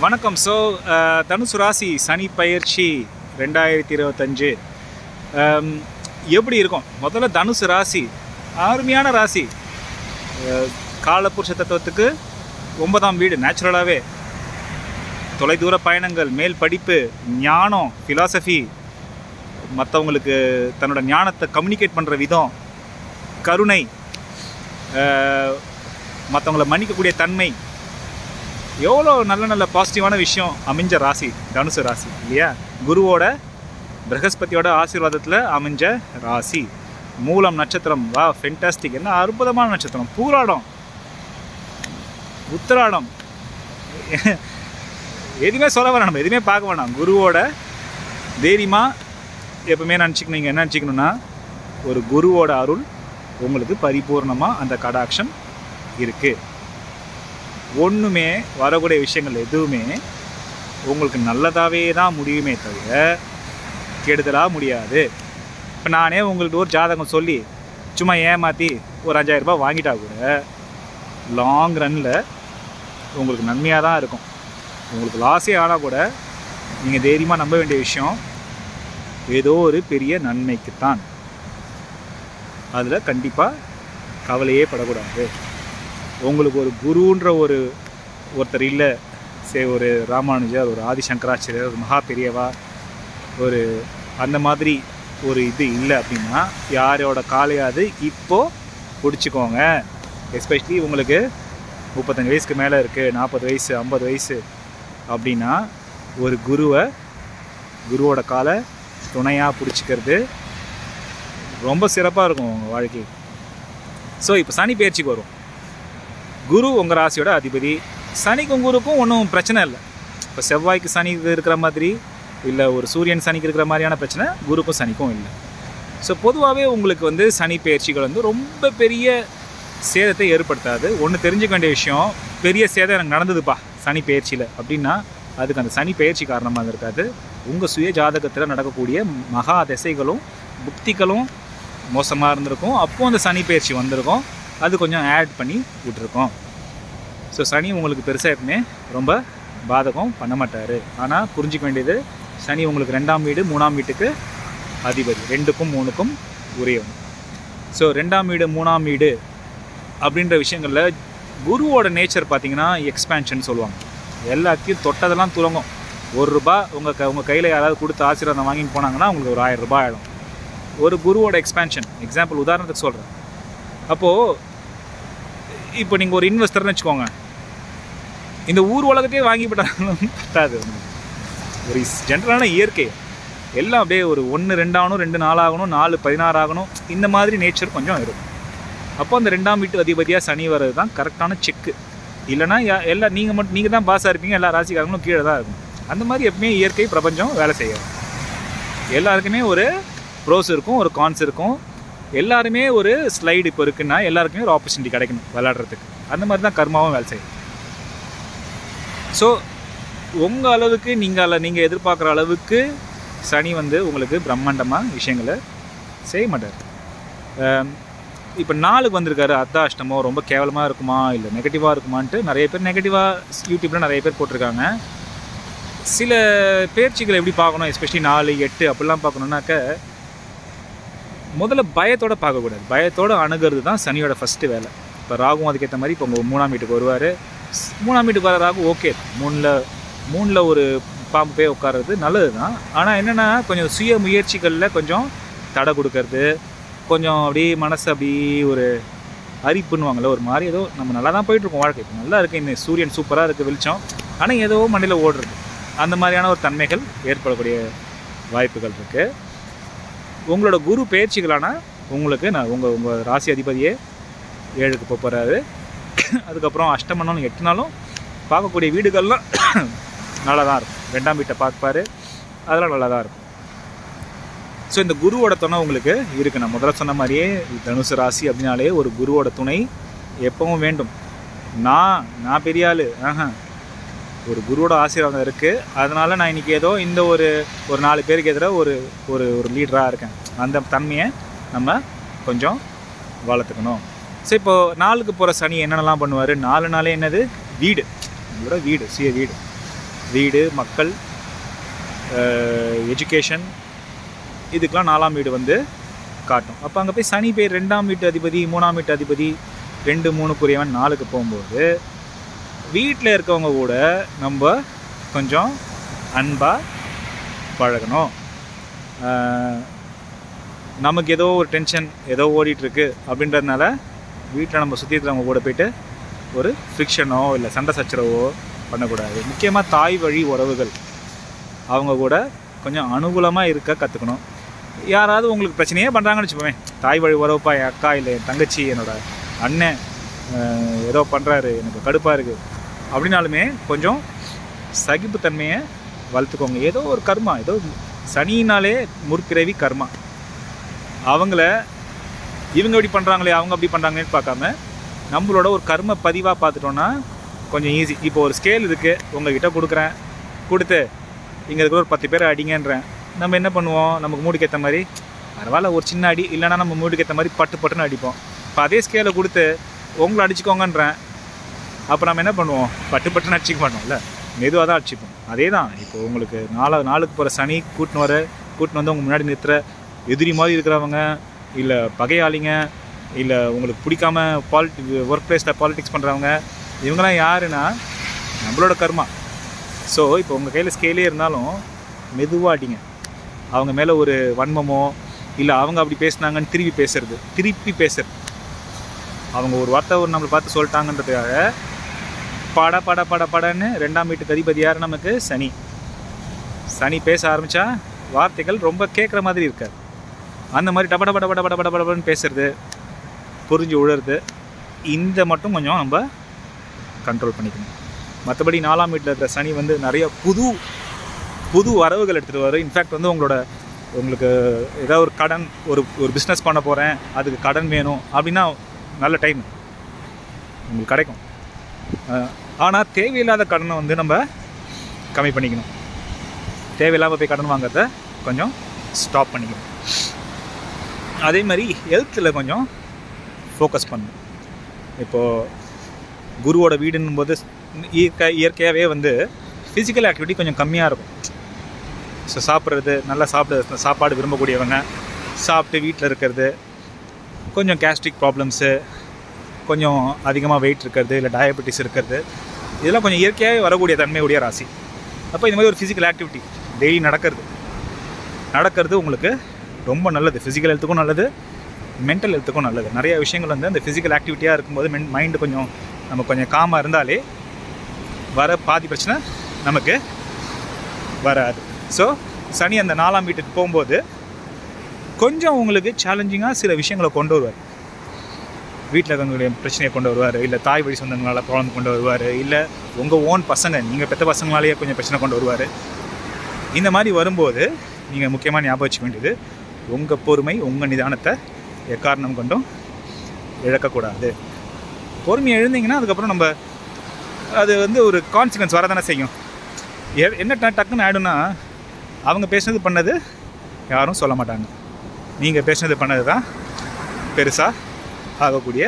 வணக்கம். ஸோ தனுசு ராசி சனி பயிற்சி 2025 எப்படி இருக்கும்? முதல்ல தனுசு ராசி அருமையான ராசி. காலபுருஷ தத்துவத்துக்கு 9ஆம் வீடு. நேச்சுரலாகவே தொலைதூர பயணங்கள், மேல் படிப்பு, ஞானம், ஃபிலாசபி, மற்றவங்களுக்கு தன்னோட ஞானத்தை கம்யூனிகேட் பண்ணுற விதம், கருணை, மற்றவங்களை மன்னிக்கக்கூடிய தன்மை, எவ்வளோ நல்ல நல்ல பாசிட்டிவான விஷயம் அமைஞ்ச ராசி தனுசு ராசி இல்லையா? குருவோட பிரகஸ்பதியோட ஆசீர்வாதத்தில் அமைஞ்ச ராசி. மூலம் நட்சத்திரம், வா ஃபென்டாஸ்டிக், என்ன அற்புதமான நட்சத்திரம். பூராடம், உத்திராடம், எதுவுமே சொல்ல வேணாம், நம்ம எதுவுமே பார்க்க வேணாம். குருவோட தைரியமாக எப்பவுமே நினச்சிக்கணும். நீங்கள் என்ன நினச்சிக்கணுன்னா, ஒரு குருவோட அருள் உங்களுக்கு பரிபூர்ணமாக அந்த கடாட்சம் இருக்குது. ஒன்றுமே வரக்கூடிய விஷயங்கள் எதுவுமே உங்களுக்கு நல்லதாகவே தான் முடியுமே தவிர கெடுதலாக முடியாது. இப்போ நானே உங்களுக்கு ஒரு ஜாதகம் சொல்லி சும்மா ஏமாற்றி ஒரு 5000 ரூபாய் வாங்கிட்டா கூட லாங் ரன்னில் உங்களுக்கு நன்மையாக தான் இருக்கும். உங்களுக்கு லாஸே ஆனால் கூட நீங்கள் தைரியமாக நம்ப வேண்டிய விஷயம் ஏதோ ஒரு பெரிய நன்மைக்குத்தான். அதில் கண்டிப்பாக கவலையே படக்கூடாது. உங்களுக்கு ஒரு குருன்ற ஒருத்தர் இல்லை, ஒரு ராமானுஜர், ஒரு ஆதிசங்கராச்சாரியர், ஒரு மகா பெரியவா, ஒரு அந்த மாதிரி ஒரு இது இல்லை அப்படின்னா யாரோட காலையாவது இப்போது பிடிச்சிக்கோங்க. எஸ்பெஷலி உங்களுக்கு 35 வயசுக்கு மேலே இருக்குது, 40 வயசு, 50 வயசு அப்படின்னா ஒரு குருவோட காலை துணையாக பிடிச்சிக்கிறது ரொம்ப சிறப்பாக இருக்கும் உங்கள் வாழ்க்கை. ஸோ இப்போ சனி பயிற்சிக்கு வரும். குரு உங்கள் ராசியோட அதிபதி. சனிக்கும் குருக்கும் ஒன்றும் பிரச்சனை இல்லை. இப்போ செவ்வாய்க்கு சனிக்கு இருக்கிற மாதிரி இல்லை, ஒரு சூரியன் சனிக்கு இருக்கிற மாதிரியான பிரச்சனை குருக்கும் சனிக்கும் இல்லை. ஸோ பொதுவாகவே உங்களுக்கு சனி பயிற்சிகள் ரொம்ப பெரிய சேதத்தை ஏற்படுத்தாது. ஒன்று தெரிஞ்சுக்க வேண்டிய விஷயம், பெரிய சேதம் எனக்கு நடந்ததுப்பா சனி பயிற்சியில் அப்படின்னா அதுக்கு அந்த சனி பயிற்சி காரணமாக இருக்காது. உங்கள் சுய ஜாதகத்தில் நடக்கக்கூடிய மகா திசைகளும் புக்திகளும் மோசமாக இருந்திருக்கும். அப்போது அந்த சனி பயிற்சி வந்திருக்கும், அது கொஞ்சம் ஆட் பண்ணி விட்டுருக்கோம். ஸோ சனி உங்களுக்கு பெருசாக எப்பவுமே ரொம்ப பாதகம் பண்ண மாட்டார். ஆனால் புரிஞ்சிக்க வேண்டியது, சனி உங்களுக்கு 2ஆம் வீடு 3ஆம் வீட்டுக்கு அதிபதி, 2க்கும் 3க்கும் உரியவன். ஸோ 2ஆம் வீடு 3ஆம் வீடு அப்படின்ற விஷயங்களில் குருவோட நேச்சர் பார்த்திங்கன்னா எக்ஸ்பேன்ஷன் சொல்லுவாங்க. எல்லாத்தையும் தொட்டதெல்லாம் துலங்கும். ₹1 உங்கள் கையில் யாராவது கொடுத்து ஆசீர்வாதம் வாங்கிட்டு போனாங்கன்னா உங்களுக்கு ஒரு 1000 ரூபாய் ஆகிடும். ஒரு குருவோட எக்ஸ்பேன்ஷன். எக்ஸாம்பிள் உதாரணத்துக்கு சொல்கிறேன். அப்போது இப்போ நீங்கள் ஒரு இன்வெஸ்டர்னு வச்சுக்கோங்க, இந்த ஊர் உலகத்தையே வாங்கி போட்டாலும் பத்தாது. ஒரு ஜென்ரலான இயற்கை எல்லாம் அப்படியே ஒரு 1 2 ஆகணும், 2 4 ஆகணும், 4 16 ஆகணும், இந்த மாதிரி நேச்சர் கொஞ்சம் இருக்கும். அப்போ அந்த 2ஆம் வீட்டு அதிபதியாக சனி வர்றது தான் கரெக்டான செக்கு. இல்லைனா எல்லாம் நீங்கள் தான் பாஸாக இருப்பீங்க, எல்லா ராசிக்காரங்களும் கீழே தான் இருக்கும். அந்த மாதிரி எப்பவுமே இயற்கை பிரபஞ்சம் வேலை செய்யாது. எல்லாருக்குமே ஒரு ப்ரோஸ் இருக்கும், ஒரு கான்ஸ் இருக்கும். எல்லாருமே ஒரு ஸ்லைடு இப்போ இருக்குன்னா எல்லாருக்குமே ஒரு ஆப்பர்ச்சுனிட்டி கிடைக்கணும் விளையாடுறதுக்கு. அந்த மாதிரி தான் கர்மாவும் வேலை செய்யும். ஸோ உங்கள் அளவுக்கு நீங்கள் எதிர்பார்க்குற அளவுக்கு சனி உங்களுக்கு பிரம்மாண்டமாக விஷயங்களை செய்ய மாட்டார். இப்போ 4க்கு வந்திருக்காரு, அர்த்தாஷ்டமோ ரொம்ப கேவலமாக இருக்குமா இல்லை நெகட்டிவாக இருக்குமான்ட்டு நிறைய பேர் நெகட்டிவாக யூடியூப்பில் நிறைய பேர் போட்டிருக்காங்க. சில பயிற்சிகளை எப்படி பார்க்கணும், எஸ்பெஷலி 4 8 அப்படிலாம் பார்க்கணுன்னாக்க முதல்ல பயத்தோடு பார்க்கக்கூடாது. பயத்தோடு அணுகிறது தான் சனியோட ஃபஸ்ட்டு வேலை. இப்போ ராகுவும் அதுக்கேற்ற மாதிரி இப்போ உங்கள் 3ஆம் வீட்டுக்கு வருவார். 3ஆம் வீட்டுக்கு வர ராகு ஓகே, 3ல் ஒரு பாம்பு போய் உட்கார்றது நல்லது தான். ஆனால் என்னென்னா கொஞ்சம் சுய முயற்சிகளில் கொஞ்சம் தடை கொடுக்கறது, கொஞ்சம் அப்படியே மனசு அப்படி ஒரு அரிப்புன்னுவாங்கள்ல, ஒரு மாதிரி ஏதோ நம்ம நல்லா தான் போயிட்டுருக்கோம் வாழ்க்கை, இப்போ நல்லா இருக்குது, இந்த சூரியன் சூப்பராக இருக்குது வெளிச்சம், ஆனால் ஏதோ மண்ணில் ஓடுறது, அந்த மாதிரியான ஒரு தன்மைகள் ஏற்படக்கூடிய வாய்ப்புகள் இருக்குது. உங்களோட குரு பயிற்சிகளான உங்களுக்கு உங்கள் ராசி அதிபதியே 7க்கு போகிறாரு. அதுக்கப்புறம் அஷ்டமனாலும் 8 நாளும் பார்க்கக்கூடிய வீடுகள்லாம் நல்லா தான் இருக்கும். 2ஆம் வீட்டை பார்ப்பார், அதெல்லாம் நல்லா தான் இருக்கும். ஸோ இந்த குருவோட துணை உங்களுக்கு இருக்குது. நான் முதல்ல சொன்ன மாதிரியே தனுசு ராசி அப்படின்னாலே ஒரு குருவோட துணை எப்பவும் வேண்டும். நான் பெரிய ஆள், ஒரு குருவோட ஆசீர்வாதம் இருக்குது. அதனால் நான் இன்றைக்கி ஏதோ இந்த ஒரு 4 பேருக்கு எதிராக ஒரு லீடராக இருக்கேன். அந்த தன்மையை நம்ம கொஞ்சம் வளர்த்துக்கணும். ஸோ இப்போது 4க்கு போகிற சனி என்னென்னலாம் பண்ணுவார்? 4 நாளே என்னது? வீடு, உங்களோட வீடு, சுய வீடு. வீடு, மக்கள், எஜுகேஷன், இதுக்கெலாம் 4ஆம் வீடு வந்து காட்டும். அப்போ அங்கே போய் சனி போய் 2ஆம் வீட்டு அதிபதி, 3ஆம் வீட்டு அதிபதி, 2, 3 4க்கு போகும்போது வீட்டில் இருக்கவங்க கூட நம்ம கொஞ்சம் அன்பாக பழகணும். நமக்கு ஏதோ ஒரு டென்ஷன் ஏதோ ஓடிட்டுருக்கு அப்படின்றதுனால வீட்டில் நம்ம சுற்றி இருக்கிறவங்க கூட போய்ட்டு ஒரு ஃப்ரிக்ஷனோ இல்லை சண்டை சச்சரவோ பண்ணக்கூடாது. முக்கியமாக தாய் வழி உறவுகள் அவங்க கூட கொஞ்சம் அனுகூலமாக இருக்க கற்றுக்கணும். யாராவது உங்களுக்கு பிரச்சனையே பண்ணுறாங்கன்னு வச்சுப்போமே, தாய் வழி உறவுப்பா, என் அக்கா இல்லை என் தங்கச்சி, என்னோடய அண்ணன் ஏதோ பண்ணுறாரு, எனக்கு கடுப்பாக இருக்குது அப்படின்னாலுமே கொஞ்சம் சகிப்புத்தன்மையை வளர்த்துக்கோங்க. ஏதோ ஒரு கர்மா, ஏதோ சனினாலே முற்பிறவி கர்மா, அவங்கள இவங்க எப்படி பண்ணுறாங்களே அவங்க அப்படி பண்ணுறாங்களேன்னு பார்க்காம நம்மளோட ஒரு கர்ம பதிவாக பார்த்துட்டோன்னா கொஞ்சம் ஈஸி. இப்போ ஒரு ஸ்கேல் இருக்குது, உங்கள்கிட்ட கொடுக்குறேன், கொடுத்து இங்கே இருக்கிற ஒரு 10 பேரை அடிங்கன்றேன். நம்ம என்ன பண்ணுவோம், நமக்கு மூடுக்கு ஏற்ற மாதிரி பரவாயில்ல ஒரு சின்ன அடி, இல்லைனா நம்ம மூடுக்கு ஏற்ற மாதிரி பட்டுன்னு அடிப்போம். இப்போ அதே ஸ்கேலை கொடுத்து உங்களை அடிச்சுக்கோங்கன்றேன், அப்போ நம்ம என்ன பண்ணுவோம், பட்டுன்னு அடிச்சிக்க மாட்டோம்ல, மெதுவாக தான் அடிச்சுப்போம். அதே தான் இப்போது உங்களுக்கு நாளுக்கு போகிற சனி கூட்டின்னு வந்து உங்கள் முன்னாடி நிறுத்துகிற எதிரி மாதிரி இருக்கிறவங்க, இல்லை பகையாளிங்க, இல்லை உங்களுக்கு பிடிக்காம ஒர்க் பிளேஸில் பாலிடிக்ஸ் பண்ணுறவங்க, இவங்கெல்லாம் யாருன்னா நம்மளோட கர்மா. ஸோ இப்போ உங்கள் கையில் ஸ்கேலே இருந்தாலும் மெதுவாக அடிங்க. அவங்க மேலே ஒரு வன்மமோ இல்லை அவங்க அப்படி பேசுனாங்கன்னு திருப்பி பேசுறது, அவங்க ஒரு வார்த்தை நம்மளை பார்த்து சொல்லிட்டாங்கன்றதுக்காக படன்னு 2ஆம் வீட்டுக்கு அதிபதி யார் நமக்கு சனி பேச ஆரம்பித்தா வார்த்தைகள் ரொம்ப கேட்குற மாதிரி இருக்காது. அந்த மாதிரி டபடன்னு பேசுறது, புரிஞ்சு விழுறது, இந்த மட்டும் கொஞ்சம் நம்ம கண்ட்ரோல் பண்ணிக்கணும். மற்றபடி 4ஆம் வீட்டில் இருக்கிற சனி வந்து நிறைய புது வரவுகள் எடுத்துகிட்டு வரும். இன்ஃபேக்ட் வந்து உங்களுக்கு ஏதாவது ஒரு கடன், ஒரு பிஸ்னஸ் பண்ண போகிறேன், அதுக்கு கடன் வேணும் அப்படின்னா நல்ல டைம் உங்களுக்கு கிடைக்கும். ஆனால் தேவையில்லாத கடனை வந்து நம்ம கம்மி பண்ணிக்கணும். தேவையில்லாமல் போய் கடன் வாங்குறத கொஞ்சம் ஸ்டாப் பண்ணிக்கணும். அதே மாதிரி ஹெல்த்தில் கொஞ்சம் ஃபோக்கஸ் பண்ணணும். இப்போது குருவோட வீடுன்னும் போது இயற்கையாகவே வந்து ஃபிசிக்கல் ஆக்டிவிட்டி கொஞ்சம் கம்மியாக இருக்கும். ஸோ சாப்பிட்றது, நல்லா சாப்பாடு விரும்பக்கூடியவங்க சாப்பிட்டு வீட்டில் இருக்கிறது, கொஞ்சம் கேஸ்ட்ரிக் ப்ராப்ளம்ஸு, கொஞ்சம் அதிகமாக வெயிட் இருக்கிறது, இல்லை டயபெட்டிஸ் இருக்கிறது, இதெல்லாம் கொஞ்சம் இயற்கையாகவே வரக்கூடிய தன்மையுடைய ராசி. அப்போ இந்த மாதிரி ஒரு ஃபிசிக்கல் ஆக்டிவிட்டி டெய்லி நடக்கிறது உங்களுக்கு ரொம்ப நல்லது. ஃபிசிக்கல் ஹெல்த்துக்கும் நல்லது, மென்டல் ஹெல்த்துக்கும் நல்லது. நிறைய விஷயங்கள் வந்து அந்த ஃபிசிக்கல் ஆக்டிவிட்டியாக இருக்கும்போது மைண்டு கொஞ்சம் காமாக இருந்தாலே வர பாதி பிரச்சனை நமக்கு வராது. ஸோ சனி அந்த 4ஆம் வீட்டுக்கு போகும்போது கொஞ்சம் உங்களுக்கு சேலஞ்சிங்காக சில விஷயங்களை கொண்டு வருவார். வீட்டில் இருக்கவங்களுடைய பிரச்சனையை கொண்டு வருவார், இல்லை தாய் வழி சொந்தங்களால் ப்ராப்ளம் கொண்டு வருவார், இல்லை உங்கள் ஓன் பசங்க, நீங்கள் பெற்ற பசங்களாலேயே கொஞ்சம் பிரச்சனை கொண்டு வருவார். இந்த மாதிரி வரும்போது நீங்கள் முக்கியமாக ஞாபகம் வச்சுக்க வேண்டியது, உங்கள் பொறுமை, உங்கள் நிதானத்தை எக்காரணம் கொண்டும் இழக்கக்கூடாது. பொறுமையை எழுந்தீங்கன்னா அதுக்கப்புறம் நம்ம அது வந்து ஒரு கான்சிக்வன்ஸ் வரதானே செய்யும். என்ன டக்குன்னு ஆகிடும்னா, அவங்க பேசுனது பண்ணது யாரும் சொல்ல மாட்டாங்க, நீங்கள் பேசுனது பண்ணது தான் பெருசாக ஆகக்கூடிய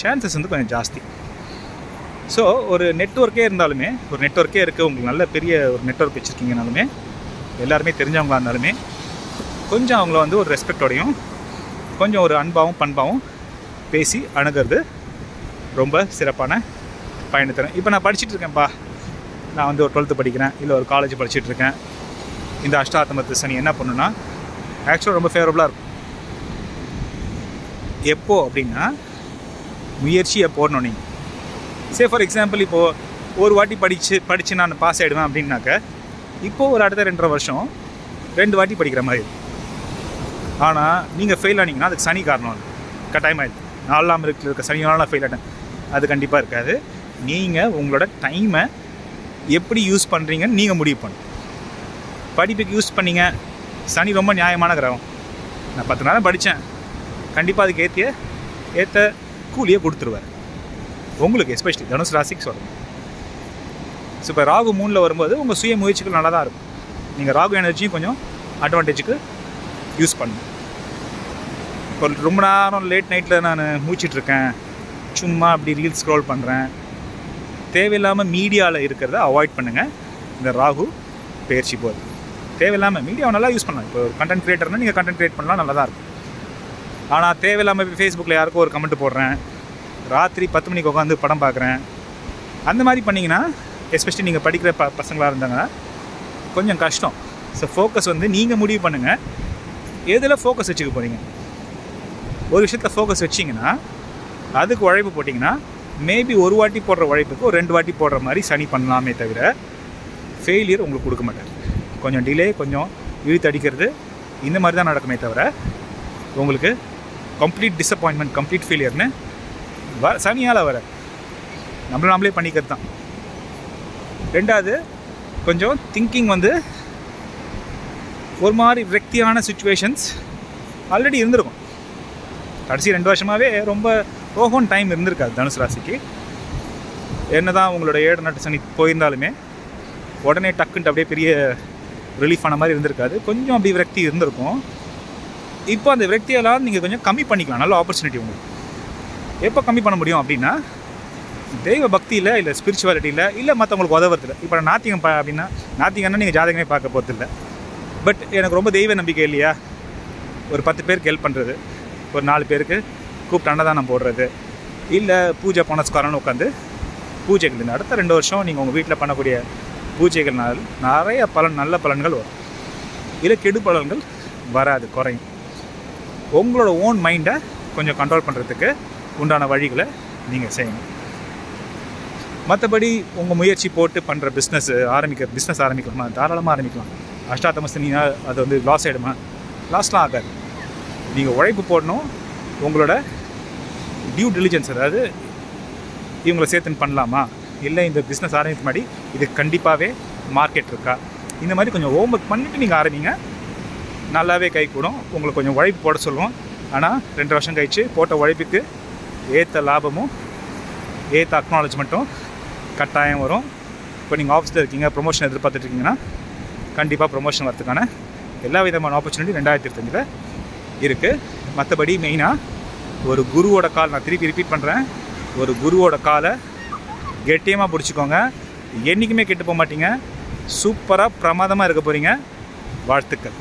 சான்சஸ் வந்து கொஞ்சம் ஜாஸ்தி. ஸோ ஒரு நெட்வொர்க்கே இருந்தாலுமே, ஒரு நெட்வொர்க்கே இருக்குது, உங்களுக்கு நல்ல பெரிய ஒரு நெட்வொர்க் வச்சுருக்கீங்கனாலுமே, எல்லாருமே தெரிஞ்சவங்களாக இருந்தாலுமே கொஞ்சம் அவங்கள வந்து ஒரு ரெஸ்பெக்டோடையும் கொஞ்சம் ஒரு அன்பாகவும் பண்பாகவும் பேசி அணுகிறது ரொம்ப சிறப்பான பயணத்தரும். இப்போ நான் படிச்சுட்டு இருக்கேன்ப்பா, நான் வந்து ஒரு 12th படிக்கிறேன், இல்லை ஒரு காலேஜ் படிச்சுட்ருக்கேன். இந்த அஷ்டாத்தமத்து சனி என்ன பண்ணுன்னா ஆக்சுவலாக ரொம்ப ஃபேவரபுளாக இருக்கும். எப்போ அப்படின்னா, முயற்சியை போடணும். நீங்கள் ஃபார் எக்ஸாம்பிள் இப்போது ஒரு வாட்டி படித்து நான் பாஸ் ஆகிடுவேன் அப்படின்னாக்க, இப்போது ஒரு அடுத்த 2.5 வருஷம் 2 வாட்டி படிக்கிற மாதிரி. ஆனால் நீங்கள் ஃபெயில் ஆனீங்கன்னா அதுக்கு சனி காரணம் கட்டாயமாக இல்லை. 4ஆம் வீட்டில் இருக்க சனியால் நான் ஃபெயில் ஆகிட்டேன், அது கண்டிப்பாக இருக்காது. நீங்கள் உங்களோட டைமை எப்படி யூஸ் பண்ணுறீங்கன்னு நீங்கள் முடிவு பண்ணணும். படிப்புக்கு யூஸ் பண்ணிங்க, சனி ரொம்ப நியாயமான கிரகம். நான் 10 நேரம் படித்தேன், கண்டிப்பாக அதுக்கு ஏற்ற கூலியை கொடுத்துருவார் உங்களுக்கு, எஸ்பெஷலி தனுசு ராசிக்கு சொல்கிறேன். ஸோ இப்போ ராகு 3ல் வரும்போது உங்கள் சுய முயற்சிகள் நல்லா தான் இருக்கும். நீங்கள் ராகு எனர்ஜியும் கொஞ்சம் அட்வான்டேஜுக்கு யூஸ் பண்ணுங்கள். இப்போ ரொம்ப நேரம் லேட் நைட்டில் நான் மூச்சிட்ருக்கேன், சும்மா அப்படி ரீல்ஸ் ஸ்க்ரோல் பண்ணுறேன், தேவையில்லாமல் மீடியாவில் இருக்கிறத அவாய்ட் பண்ணுங்கள். இந்த ராகு பயிற்சி போகுது. தேவையில்லாமல் மீடியாவை நல்லா யூஸ் பண்ணலாம். இப்போ ஒரு கண்டென்ட் க்ரியேட்டர்னால் நீங்கள் கண்டென்ட் க்ரியேட் பண்ணலாம், நல்லா தான் இருக்கும். ஆனால் தேவையில்லாமல் இப்போ ஃபேஸ்புக்கில் யாருக்கும் ஒரு கமெண்ட் போடுறேன், ராத்திரி 10 மணிக்கு உட்காந்து படம் பார்க்குறேன், அந்த மாதிரி பண்ணிங்கன்னா எஸ்பெஷலி நீங்கள் படிக்கிற பசங்களாக இருந்தாங்கன்னா கொஞ்சம் கஷ்டம். ஸோ ஃபோக்கஸ் வந்து நீங்கள் முடிவு பண்ணுங்கள் எதில் ஃபோக்கஸ் வச்சுக்க போகிறீங்க. ஒரு விஷயத்தில் ஃபோக்கஸ் வச்சிங்கன்னா அதுக்கு உழைப்பு போட்டிங்கன்னா மேபி ஒரு வாட்டி போடுற உழைப்புக்கு ஒரு 2 வாட்டி போடுற மாதிரி சனி பண்ணலாமே தவிர ஃபெயிலியர் உங்களுக்கு கொடுக்க மாட்டார். கொஞ்சம் டிலே, கொஞ்சம் இழுத்து அடிக்கிறது, இந்த மாதிரி தான் நடக்குமே தவிர உங்களுக்கு கம்ப்ளீட் டிஸப்பாயின்மெண்ட், கம்ப்ளீட் ஃபெயிலியர்னு சனியால் வர நம்மளே பண்ணிக்கிறது தான். ரெண்டாவது, கொஞ்சம் திங்கிங் வந்து ஒரு மாதிரி விரக்தியான சுச்சுவேஷன்ஸ் ஆல்ரெடி இருந்திருக்கும். கடைசி 2 வருஷமாகவே ரொம்ப ஓஹோன் டைம் இருந்திருக்காது தனுசு ராசிக்கு. என்ன தான் உங்களோட 7 நாட்டு சனி போயிருந்தாலுமே உடனே டக்குன்ட்டு அப்படியே பெரிய ரிலீஃப் ஆன மாதிரி இருந்திருக்காது. கொஞ்சம் அப்படி விரக்தி இருந்திருக்கும். இப்போ அந்த விரக்தியெல்லாம் நீங்கள் கொஞ்சம் கம்மி பண்ணிக்கலாம். நல்ல ஆப்பர்ச்சுனிட்டி உங்களுக்கு. எப்போ கம்மி பண்ண முடியும் அப்படின்னா, தெய்வ பக்தியில், இல்லை ஸ்பிரிச்சுவாலிட்டியில், இல்லை மற்றவங்களுக்கு உதவுறதில்லை. இப்போ நான் நாத்திகம் அப்படின்னா, நாத்திகம்னா நீங்கள் ஜாதகமே பார்க்க போகிறதில்ல. பட் எனக்கு ரொம்ப தெய்வ நம்பிக்கை இல்லையா, ஒரு 10 பேருக்கு ஹெல்ப் பண்ணுறது, ஒரு 4 பேருக்கு கூப்பிட்டு அன்னதானம் போடுறது, இல்லை பூஜை புனஸ்காரம்னு உட்காந்து பூஜைகள் இந்த அடுத்த 2 வருஷம் நீங்கள் உங்கள் வீட்டில் பண்ணக்கூடிய பூஜைகள்னால் நிறைய நல்ல பலன்கள் வரும். இல்லை கெடு பலன்கள் வராது, குறையும். உங்களோட ஓன் மைண்டை கொஞ்சம் கண்ட்ரோல் பண்ணுறதுக்கு உண்டான வழிகளை நீங்கள் செய்யணும். மற்றபடி உங்கள் முயற்சி போட்டு பண்ணுற பிஸ்னஸ் ஆரம்பிக்கலாமா? தாராளமாக ஆரம்பிக்கலாம். அஷ்டாத்தமஸ்தினா அது வந்து லாஸ் ஆகிடுமா? லாஸ்லாம் ஆகாது. நீங்கள் உழைப்பு போடணும். உங்களோட டியூ டிலிஜென்ஸ், அதாவது இவங்களை சேர்த்துன்னு பண்ணலாமா, இல்லை இந்த பிஸ்னஸ் ஆரம்பிக்க முன்னாடி இது கண்டிப்பாகவே மார்க்கெட் இருக்கா, இந்த மாதிரி கொஞ்சம் ஹோம் ஒர்க் பண்ணிவிட்டு நீங்கள் ஆரம்பிங்க. நல்லாவே கை கூடும். உங்களுக்கு கொஞ்சம் உழைப்பு போட சொல்லுவோம். ஆனால் 2 வருஷம் கழித்து போட்ட உழைப்புக்கு ஏற்ற லாபமும் ஏற்ற அக்னாலஜ்மெண்ட்டும் கட்டாயம் வரும். இப்போ நீங்கள் ஆஃபீஸில் இருக்கீங்க, ப்ரொமோஷன் எதிர்பார்த்துட்ருக்கீங்கன்னா கண்டிப்பாக ப்ரொமோஷன் வரதுக்கான எல்லா விதமான ஆப்பர்ச்சுனிட்டி 2025 இருக்குது. மற்றபடி மெயினாக ஒரு குருவோட கால், நான் திருப்பி ரிப்பீட் பண்ணுறேன், ஒரு குருவோட காலை கெட்டியமாக பிடிச்சிக்கோங்க. என்றைக்குமே கெட்டு போக மாட்டீங்க. சூப்பராக பிரமாதமாக இருக்க போகிறீங்க. வாழ்த்துக்கள்.